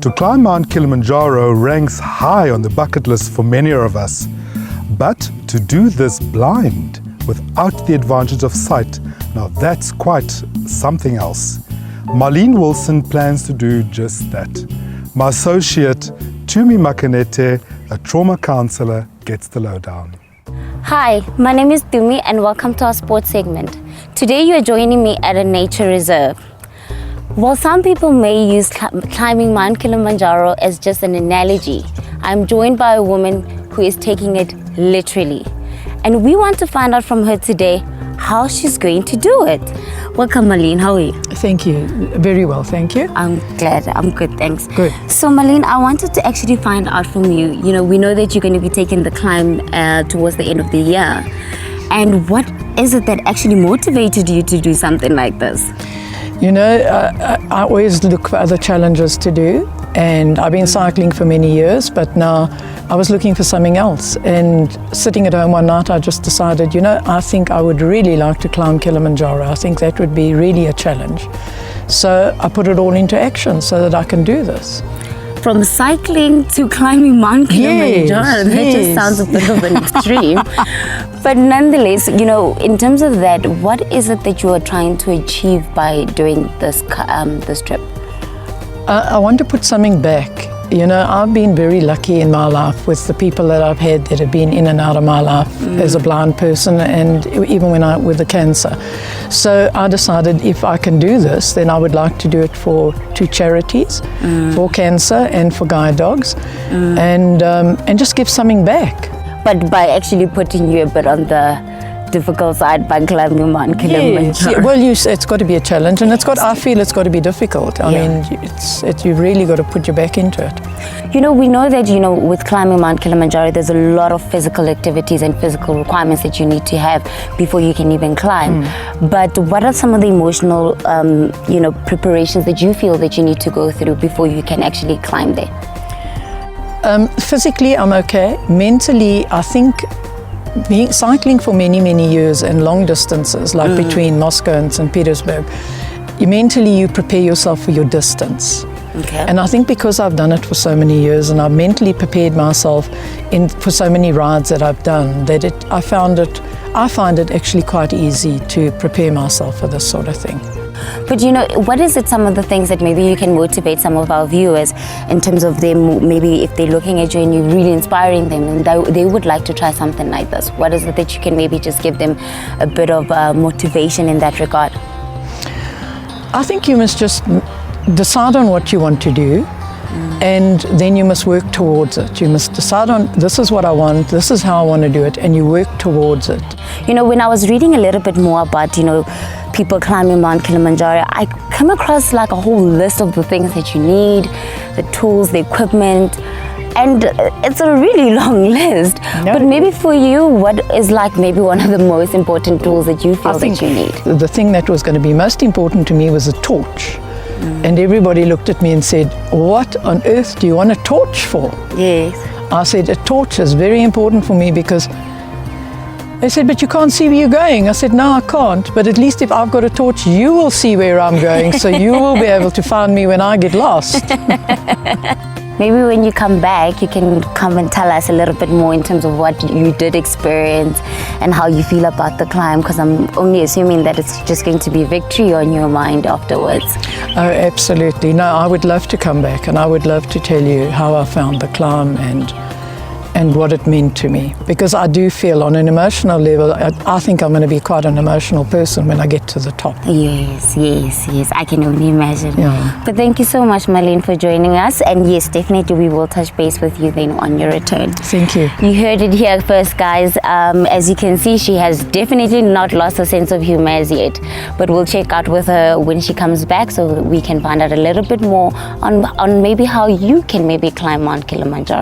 To climb Mount Kilimanjaro ranks high on the bucket list for many of us. But to do this blind, without the advantage of sight, now that's quite something else. Marlene Wilson plans to do just that. My associate, Tumi Makanete, a trauma counsellor, gets the lowdown. Hi, my name is Tumi and welcome to our sports segment. Today you are joining me at a nature reserve. While some people may use climbing Mount Kilimanjaro as just an analogy, I'm joined by a woman who is taking it literally. And we want to find out from her today how she's going to do it. Welcome, Marlene. How are you? Thank you. Very well, thank you. I'm glad. I'm good, thanks. Good. So, Marlene, I wanted to actually find out from you. You know, we know that you're going to be taking the climb towards the end of the year. And what is it that actually motivated you to do something like this? You know, I always look for other challenges to do, and I've been cycling for many years, but now I was looking for something else. And sitting at home one night, I just decided, you know, I think I would really like to climb Kilimanjaro. I think that would be really a challenge. So I put it all into action so that I can do this. From cycling to climbing Mount Kilimanjaro, that just sounds a bit of an extreme. But nonetheless, you know, in terms of that, what is it that you are trying to achieve by doing this trip? I want to put something back. You know, I've been very lucky in my life with the people that I've had that have been in and out of my life as a blind person, and even when with the cancer. So I decided if I can do this, then I would like to do it for two charities, for cancer and for guide dogs, and just give something back. But by actually putting you a bit on the difficult side by climbing Mount Kilimanjaro. Yes. Well, it's got to be a challenge, and I feel it's got to be difficult. I mean, you've really got to put your back into it. You know, we know that, you know, with climbing Mount Kilimanjaro, there's a lot of physical activities and physical requirements that you need to have before you can even climb. But what are some of the emotional, you know, preparations that you feel that you need to go through before you can actually climb there? Physically, I'm okay. Mentally, I think cycling for many years and long distances, like between Moscow and St. Petersburg, mentally you prepare yourself for your distance. Okay. And I think because I've done it for so many years and I've mentally prepared myself for so many rides that I've done, that I find it actually quite easy to prepare myself for this sort of thing. But you know, what is it, some of the things that maybe you can motivate some of our viewers in terms of them, maybe if they're looking at you and you're really inspiring them and they would like to try something like this? What is it that you can maybe just give them a bit of motivation in that regard? I think you must just decide on what you want to do, and then you must work towards it. You must decide on, this is what I want, this is how I want to do it, and you work towards it. You know, when I was reading a little bit more about, you know, people climbing Mount Kilimanjaro, I come across like a whole list of the things that you need, the tools, the equipment, and it's a really long list. No. But maybe for you, what is like maybe one of the most important tools that you feel that you need? The thing that was going to be most important to me was a torch. And everybody looked at me and said, what on earth do you want a torch for? Yes. I said, a torch is very important for me because they said, but you can't see where you're going. I said, no, I can't. But at least if I've got a torch, you will see where I'm going. So you will be able to find me when I get lost. Maybe when you come back, you can come and tell us a little bit more in terms of what you did experience and how you feel about the climb, because I'm only assuming that it's just going to be victory on your mind afterwards. Oh, absolutely. No, I would love to come back and I would love to tell you how I found the climb and what it meant to me, because I do feel on an emotional level, I think I'm going to be quite an emotional person when I get to the top. Yes, I can only imagine. Yeah. But thank you so much, Marlene, for joining us, and yes, definitely we will touch base with you then on your return. Thank you. You heard it here first, guys. As you can see, she has definitely not lost her sense of humor as yet, but we'll check out with her when she comes back so that we can find out a little bit more on maybe how you can maybe climb Mount Kilimanjaro.